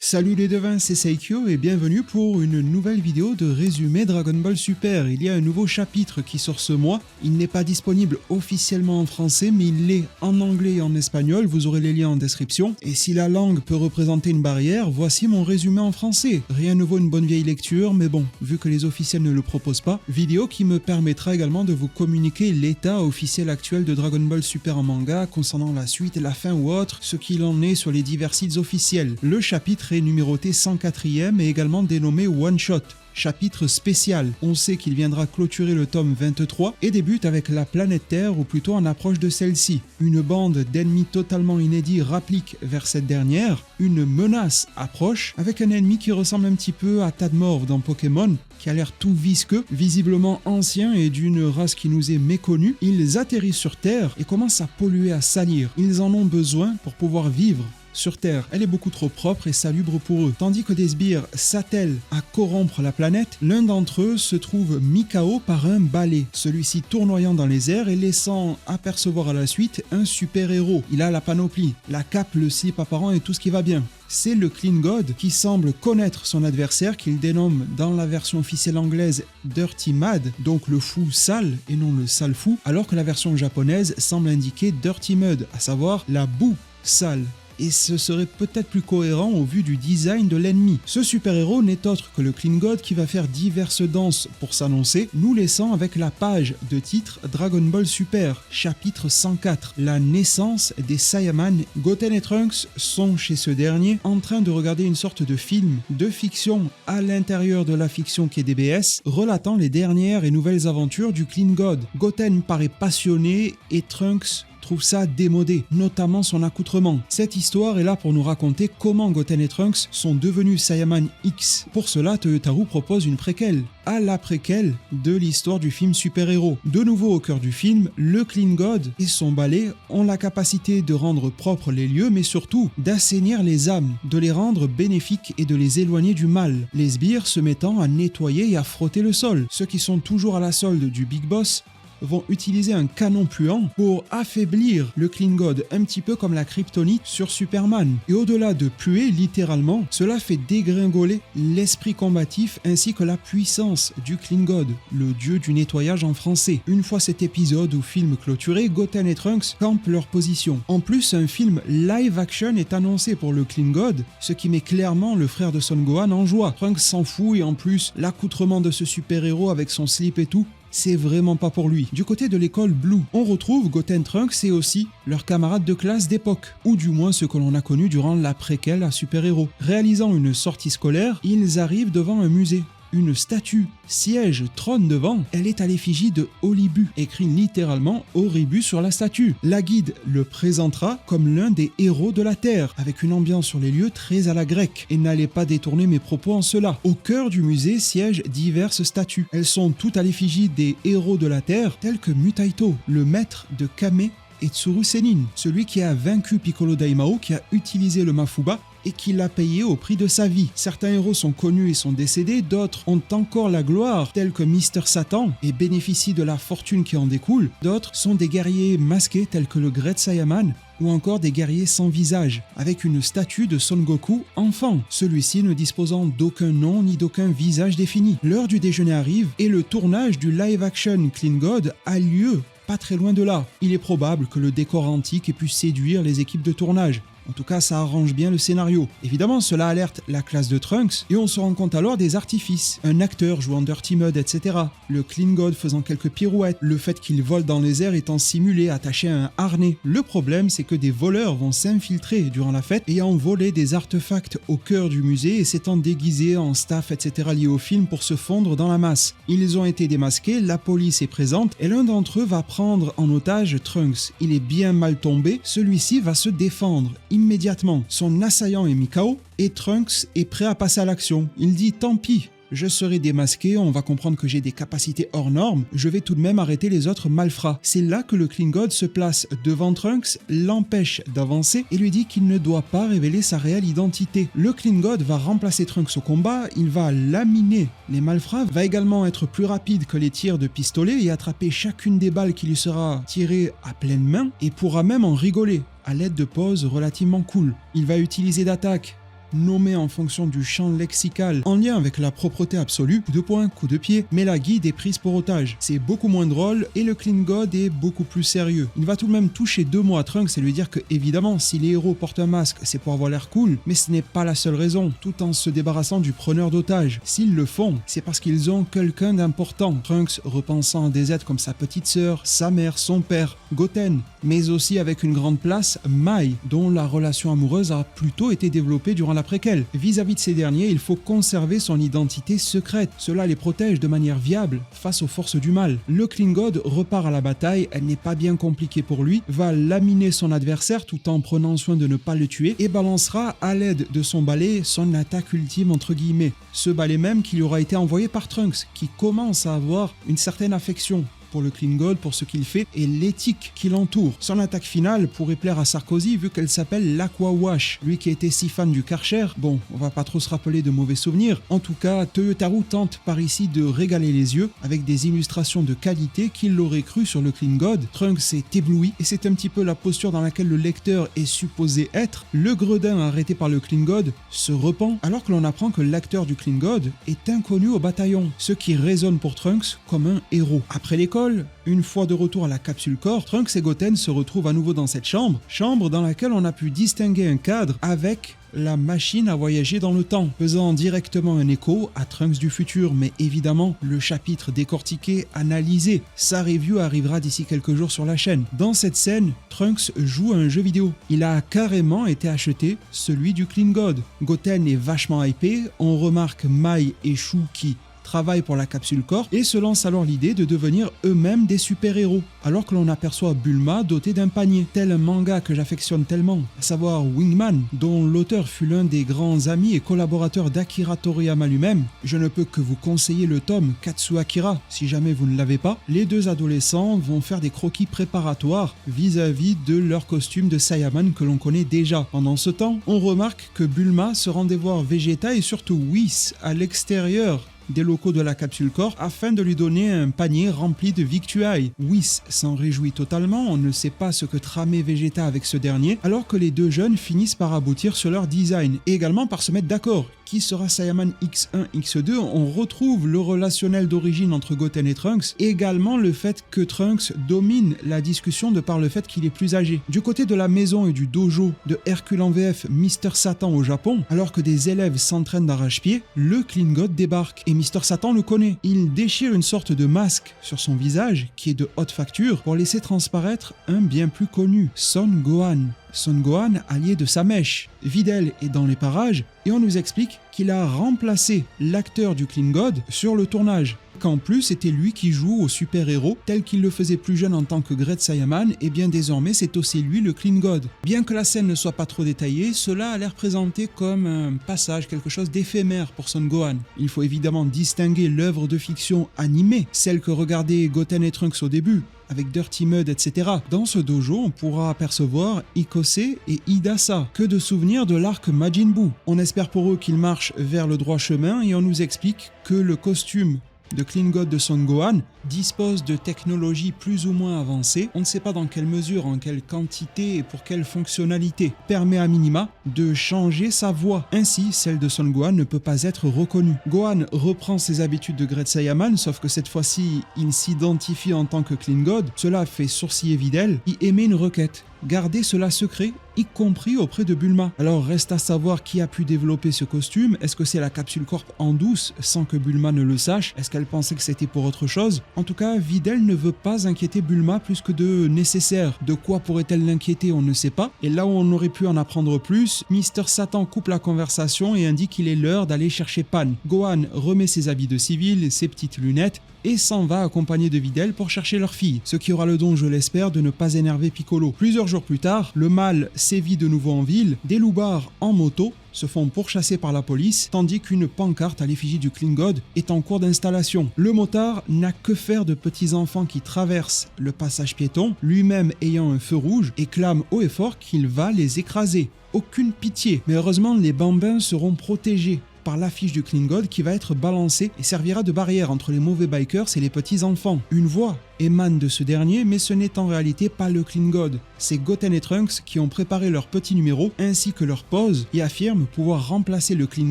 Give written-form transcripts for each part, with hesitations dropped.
Salut les devins, c'est Seikyo et bienvenue pour une nouvelle vidéo de résumé Dragon Ball Super. Il y a un nouveau chapitre qui sort ce mois. Il n'est pas disponible officiellement en français, mais il l'est en anglais et en espagnol. Vous aurez les liens en description. Et si la langue peut représenter une barrière, voici mon résumé en français. Rien ne vaut une bonne vieille lecture, mais bon, vu que les officiels ne le proposent pas, vidéo qui me permettra également de vous communiquer l'état officiel actuel de Dragon Ball Super en manga concernant la suite, la fin ou autre, ce qu'il en est sur les divers sites officiels. Le chapitre est numéroté 104e et également dénommé One Shot. Chapitre spécial, on sait qu'il viendra clôturer le tome 23 et débute avec la planète Terre ou plutôt en approche de celle-ci. Une bande d'ennemis totalement inédits rapplique vers cette dernière, une menace approche avec un ennemi qui ressemble un petit peu à Tadmor dans Pokémon, qui a l'air tout visqueux, visiblement ancien et d'une race qui nous est méconnue. Ils atterrissent sur Terre et commencent à polluer, à salir. Ils en ont besoin pour pouvoir vivre sur Terre. Elle est beaucoup trop propre et salubre pour eux. Tandis que des sbires s'attellent à corrompre la planète, l'un d'entre eux se trouve mis KO par un balai, celui-ci tournoyant dans les airs et laissant apercevoir à la suite un super-héros. Il a la panoplie, la cape, le slip apparent et tout ce qui va bien. C'est le Clean God qui semble connaître son adversaire qu'il dénomme dans la version officielle anglaise Dirty Mad, donc le fou sale et non le sale fou, alors que la version japonaise semble indiquer Dirty Mud, à savoir la boue sale. Et ce serait peut-être plus cohérent au vu du design de l'ennemi. Ce super-héros n'est autre que le Clean God qui va faire diverses danses pour s'annoncer, nous laissant avec la page de titre Dragon Ball Super, chapitre 104, la naissance des Saiyaman. Goten et Trunks sont chez ce dernier en train de regarder une sorte de film de fiction à l'intérieur de la fiction qui est DBS, relatant les dernières et nouvelles aventures du Clean God. Goten paraît passionné et Trunks trouve ça démodé, notamment son accoutrement. Cette histoire est là pour nous raconter comment Goten et Trunks sont devenus Saiyaman X. Pour cela, Toyotarou propose une préquelle, à la préquelle de l'histoire du film super-héros. De nouveau au cœur du film, le Clean God et son balai ont la capacité de rendre propres les lieux, mais surtout d'assainir les âmes, de les rendre bénéfiques et de les éloigner du mal. Les sbires se mettant à nettoyer et à frotter le sol. Ceux qui sont toujours à la solde du Big Boss vont utiliser un canon puant pour affaiblir le Clean God, un petit peu comme la kryptonite sur Superman. Et au-delà de puer littéralement, cela fait dégringoler l'esprit combatif ainsi que la puissance du Clean God, le dieu du nettoyage en français. Une fois cet épisode ou film clôturé, Goten et Trunks campent leur position. En plus, un film live action est annoncé pour le Clean God, ce qui met clairement le frère de Son Gohan en joie. Trunks s'en fout et en plus, l'accoutrement de ce super-héros avec son slip et tout, c'est vraiment pas pour lui. Du côté de l'école Blue, on retrouve Goten, Trunks et aussi leurs camarades de classe d'époque, ou du moins ceux que l'on a connus durant la préquelle à super-héros. Réalisant une sortie scolaire, ils arrivent devant un musée. Une statue siège, trône devant, elle est à l'effigie de Olibu, écrit littéralement Oribu sur la statue. La guide le présentera comme l'un des héros de la Terre, avec une ambiance sur les lieux très à la grecque. Et n'allez pas détourner mes propos en cela. Au cœur du musée siègent diverses statues. Elles sont toutes à l'effigie des héros de la Terre, tels que Mutaito, le maître de Kame et Tsuru Senin, celui qui a vaincu Piccolo Daimao, qui a utilisé le Mafuba, et qui l'a payé au prix de sa vie. Certains héros sont connus et sont décédés, d'autres ont encore la gloire, tels que Mister Satan, et bénéficient de la fortune qui en découle. D'autres sont des guerriers masqués, tels que le Great Saiyaman, ou encore des guerriers sans visage, avec une statue de Son Goku enfant, celui-ci ne disposant d'aucun nom ni d'aucun visage défini. L'heure du déjeuner arrive, et le tournage du live-action Clean God a lieu pas très loin de là. Il est probable que le décor antique ait pu séduire les équipes de tournage. En tout cas, ça arrange bien le scénario. Évidemment, cela alerte la classe de Trunks et on se rend compte alors des artifices. Un acteur jouant Dirty Mud, etc. Le Clean God faisant quelques pirouettes. Le fait qu'il vole dans les airs étant simulé, attaché à un harnais. Le problème, c'est que des voleurs vont s'infiltrer durant la fête ayant volé des artefacts au cœur du musée et s'étant déguisés en staff, etc. liés au film pour se fondre dans la masse. Ils ont été démasqués, la police est présente et l'un d'entre eux va prendre en otage Trunks. Il est bien mal tombé, celui-ci va se défendre immédiatement. Son assaillant est mis KO et Trunks est prêt à passer à l'action. Il dit tant pis, je serai démasqué, on va comprendre que j'ai des capacités hors normes, je vais tout de même arrêter les autres malfrats. C'est là que le Clean God se place devant Trunks, l'empêche d'avancer et lui dit qu'il ne doit pas révéler sa réelle identité. Le Clean God va remplacer Trunks au combat, il va laminer les malfrats, va également être plus rapide que les tirs de pistolet et attraper chacune des balles qui lui sera tirée à pleine main et pourra même en rigoler à l'aide de poses relativement cool. Il va utiliser d'attaques nommés en fonction du champ lexical en lien avec la propreté absolue, coup de poing, coup de pied, mais la guide est prise pour otage. C'est beaucoup moins drôle et le Clean God est beaucoup plus sérieux. Il va tout de même toucher 2 mots à Trunks et lui dire que évidemment, si les héros portent un masque, c'est pour avoir l'air cool, mais ce n'est pas la seule raison, tout en se débarrassant du preneur d'otages. S'ils le font, c'est parce qu'ils ont quelqu'un d'important. Trunks repensant à des êtres comme sa petite sœur, sa mère, son père, Goten, mais aussi avec une grande place, Mai, dont la relation amoureuse a plutôt été développée durant la préquelle. Vis-à-vis de ces derniers, il faut conserver son identité secrète. Cela les protège de manière viable face aux forces du mal. Le Clean God repart à la bataille, elle n'est pas bien compliquée pour lui, va laminer son adversaire tout en prenant soin de ne pas le tuer et balancera à l'aide de son balai son attaque ultime entre guillemets. Ce balai même qui lui aura été envoyé par Trunks, qui commence à avoir une certaine affection pour le Clean God, pour ce qu'il fait et l'éthique qui l'entoure. Son attaque finale pourrait plaire à Sarkozy vu qu'elle s'appelle l'Aqua Wash. Lui qui était si fan du Karcher, bon, on va pas trop se rappeler de mauvais souvenirs. En tout cas, Toyotaru tente par ici de régaler les yeux avec des illustrations de qualité qu'il l'aurait cru sur le Clean God. Trunks est ébloui et c'est un petit peu la posture dans laquelle le lecteur est supposé être. Le gredin arrêté par le Clean God se repent alors que l'on apprend que l'acteur du Clean God est inconnu au bataillon, ce qui résonne pour Trunks comme un héros. Après l'école, une fois de retour à la capsule corps, Trunks et Goten se retrouvent à nouveau dans cette chambre dans laquelle on a pu distinguer un cadre avec la machine à voyager dans le temps, faisant directement un écho à Trunks du futur, mais évidemment, le chapitre décortiqué, analysé. Sa review arrivera d'ici quelques jours sur la chaîne. Dans cette scène, Trunks joue à un jeu vidéo. Il a carrément été acheté, celui du Clean God. Goten est vachement hypé, on remarque Mai et Shu qui travaillent pour la capsule corps et se lancent alors l'idée de devenir eux-mêmes des super-héros, alors que l'on aperçoit Bulma dotée d'un panier, tel un manga que j'affectionne tellement, à savoir Wingman, dont l'auteur fut l'un des grands amis et collaborateurs d'Akira Toriyama lui-même. Je ne peux que vous conseiller le tome Katsu Akira, si jamais vous ne l'avez pas. Les deux adolescents vont faire des croquis préparatoires vis-à-vis de leur costume de Saiyaman que l'on connaît déjà. Pendant ce temps, on remarque que Bulma se rendait voir Vegeta et surtout Whis à l'extérieur des locaux de la capsule corps afin de lui donner un panier rempli de victuailles. Whis s'en réjouit totalement, on ne sait pas ce que tramait Vegeta avec ce dernier, alors que les deux jeunes finissent par aboutir sur leur design et également par se mettre d'accord. Qui sera Saiyaman X1, X2, on retrouve le relationnel d'origine entre Goten et Trunks, et également le fait que Trunks domine la discussion de par le fait qu'il est plus âgé. Du côté de la maison et du dojo de Hercule en VF, Mister Satan au Japon, alors que des élèves s'entraînent d'arrache-pied, le Clean God débarque, et Mister Satan le connaît. Il déchire une sorte de masque sur son visage, qui est de haute facture, pour laisser transparaître un bien plus connu, Son Gohan. Son Gohan allié de sa mèche. Videl est dans les parages et on nous explique qu'il a remplacé l'acteur du Clean God sur le tournage. Qu'en plus c'était lui qui joue au super-héros tel qu'il le faisait plus jeune en tant que Great Saiyaman, et bien désormais c'est aussi lui le Clean God. Bien que la scène ne soit pas trop détaillée, cela a l'air présenté comme un passage, quelque chose d'éphémère pour Son Gohan. Il faut évidemment distinguer l'œuvre de fiction animée, celle que regardaient Goten et Trunks au début, avec Dirty Mud, etc. Dans ce dojo, on pourra apercevoir Ikose et Hidasa, que de souvenirs de l'arc Majin Buu. On espère pour eux qu'ils marchent vers le droit chemin et on nous explique que le costume de Clean God de Son Gohan dispose de technologies plus ou moins avancées, on ne sait pas dans quelle mesure, en quelle quantité et pour quelle fonctionnalité, permet à minima de changer sa voix. Ainsi, celle de Son Gohan ne peut pas être reconnue. Gohan reprend ses habitudes de Great Saiyaman, sauf que cette fois-ci, il s'identifie en tant que Clean God. Cela fait sourciller Videl, qui émet une requête. Garder cela secret, y compris auprès de Bulma. Alors reste à savoir qui a pu développer ce costume. Est-ce que c'est la capsule corp en douce sans que Bulma ne le sache? Est-ce qu'elle pensait que c'était pour autre chose? En tout cas, Videl ne veut pas inquiéter Bulma plus que de nécessaire. De quoi pourrait-elle l'inquiéter? On ne sait pas. Et là où on aurait pu en apprendre plus, Mister Satan coupe la conversation et indique qu'il est l'heure d'aller chercher Pan. Gohan remet ses habits de civil, ses petites lunettes, et s'en va accompagné de Videl pour chercher leur fille, ce qui aura le don, je l'espère, de ne pas énerver Piccolo. Plusieurs jours plus tard, le mal sévit de nouveau en ville, des loupards en moto se font pourchasser par la police, tandis qu'une pancarte à l'effigie du Clean God est en cours d'installation. Le motard n'a que faire de petits enfants qui traversent le passage piéton, lui-même ayant un feu rouge, et clame haut et fort qu'il va les écraser. Aucune pitié, mais heureusement les bambins seront protégés par l'affiche du Clean God qui va être balancée et servira de barrière entre les mauvais bikers et les petits enfants. Une voix émane de ce dernier, mais ce n'est en réalité pas le Clean God. C'est Goten et Trunks qui ont préparé leur petit numéro ainsi que leur pause et affirment pouvoir remplacer le Clean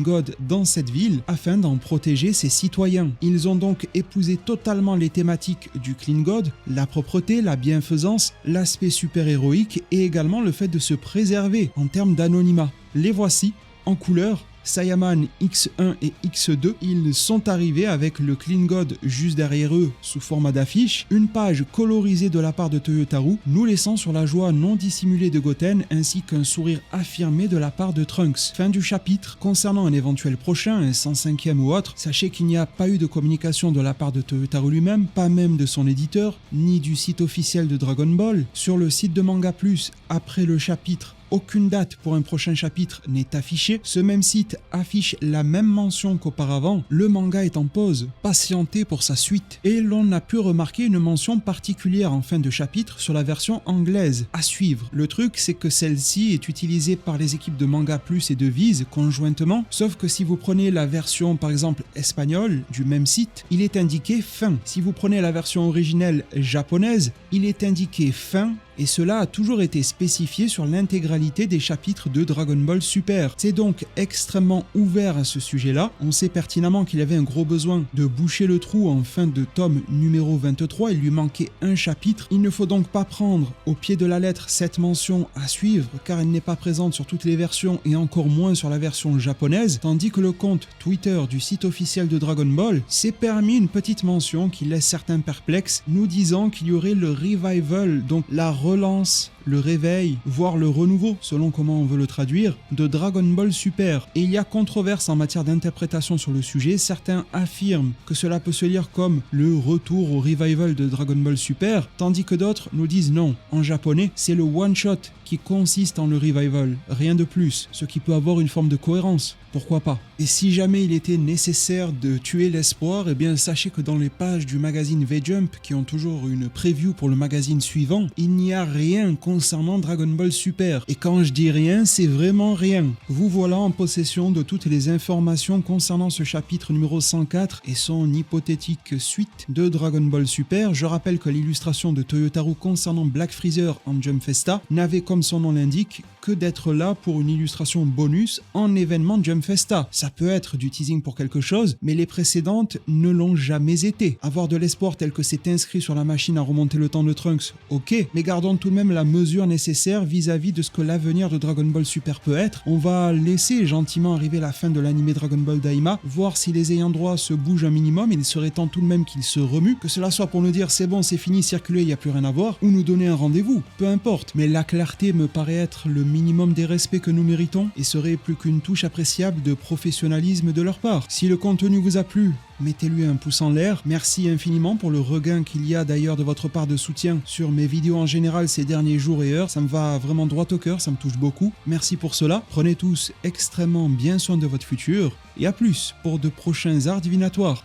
God dans cette ville afin d'en protéger ses citoyens. Ils ont donc épousé totalement les thématiques du Clean God, la propreté, la bienfaisance, l'aspect super-héroïque et également le fait de se préserver en termes d'anonymat. Les voici en couleur. Saiyaman X1 et X2, ils sont arrivés avec le Clean God juste derrière eux sous format d'affiche, une page colorisée de la part de Toyotaru, nous laissant sur la joie non dissimulée de Goten ainsi qu'un sourire affirmé de la part de Trunks. Fin du chapitre. Concernant un éventuel prochain, un 105e ou autre, sachez qu'il n'y a pas eu de communication de la part de Toyotaru lui-même, pas même de son éditeur, ni du site officiel de Dragon Ball. Sur le site de Manga Plus, après le chapitre, aucune date pour un prochain chapitre n'est affichée. Ce même site affiche la même mention qu'auparavant. Le manga est en pause, patientez pour sa suite. Et l'on a pu remarquer une mention particulière en fin de chapitre sur la version anglaise. À suivre. Le truc, c'est que celle-ci est utilisée par les équipes de Manga Plus et de Viz conjointement, sauf que si vous prenez la version par exemple espagnole du même site, il est indiqué fin. Si vous prenez la version originelle japonaise, il est indiqué fin. Et cela a toujours été spécifié sur l'intégralité des chapitres de Dragon Ball Super. C'est donc extrêmement ouvert à ce sujet-là. On sait pertinemment qu'il y avait un gros besoin de boucher le trou en fin de tome numéro 23, il lui manquait un chapitre. Il ne faut donc pas prendre au pied de la lettre cette mention à suivre, car elle n'est pas présente sur toutes les versions et encore moins sur la version japonaise, tandis que le compte Twitter du site officiel de Dragon Ball s'est permis une petite mention qui laisse certains perplexes, nous disant qu'il y aurait le revival, donc la relance, le réveil, voire le renouveau, selon comment on veut le traduire, de Dragon Ball Super. Et il y a controverse en matière d'interprétation sur le sujet. Certains affirment que cela peut se lire comme le retour au revival de Dragon Ball Super, tandis que d'autres nous disent non. En japonais, c'est le one-shot qui consiste en le revival, rien de plus, ce qui peut avoir une forme de cohérence. Pourquoi pas? Et si jamais il était nécessaire de tuer l'espoir, eh bien sachez que dans les pages du magazine V-Jump, qui ont toujours une preview pour le magazine suivant, il n'y a rien concernant Dragon Ball Super. Et quand je dis rien, c'est vraiment rien. Vous voilà en possession de toutes les informations concernant ce chapitre numéro 104 et son hypothétique suite de Dragon Ball Super. Je rappelle que l'illustration de Toyotaru concernant Black Freezer en Jump Festa n'avait, comme son nom l'indique, que d'être là pour une illustration bonus en événement Jump Festa. Ça peut être du teasing pour quelque chose, mais les précédentes ne l'ont jamais été. Avoir de l'espoir tel que c'est inscrit sur la machine à remonter le temps de Trunks, ok, mais gardons tout de même la mesure nécessaire vis-à-vis de ce que l'avenir de Dragon Ball Super peut être. On va laisser gentiment arriver la fin de l'animé Dragon Ball Daima, voir si les ayants droit se bougent un minimum, et il serait temps tout de même qu'ils se remuent, que cela soit pour nous dire c'est bon, c'est fini, circuler, il n'y a plus rien à voir, ou nous donner un rendez-vous, peu importe. Mais la clarté me paraît être le minimum des respects que nous méritons, et serait plus qu'une touche appréciable de professionnalisme de leur part. Si le contenu vous a plu, mettez-lui un pouce en l'air. Merci infiniment pour le regain qu'il y a d'ailleurs de votre part de soutien sur mes vidéos en général ces derniers jours et heures. Ça me va vraiment droit au cœur, ça me touche beaucoup. Merci pour cela. Prenez tous extrêmement bien soin de votre futur. Et à plus pour de prochains arts divinatoires.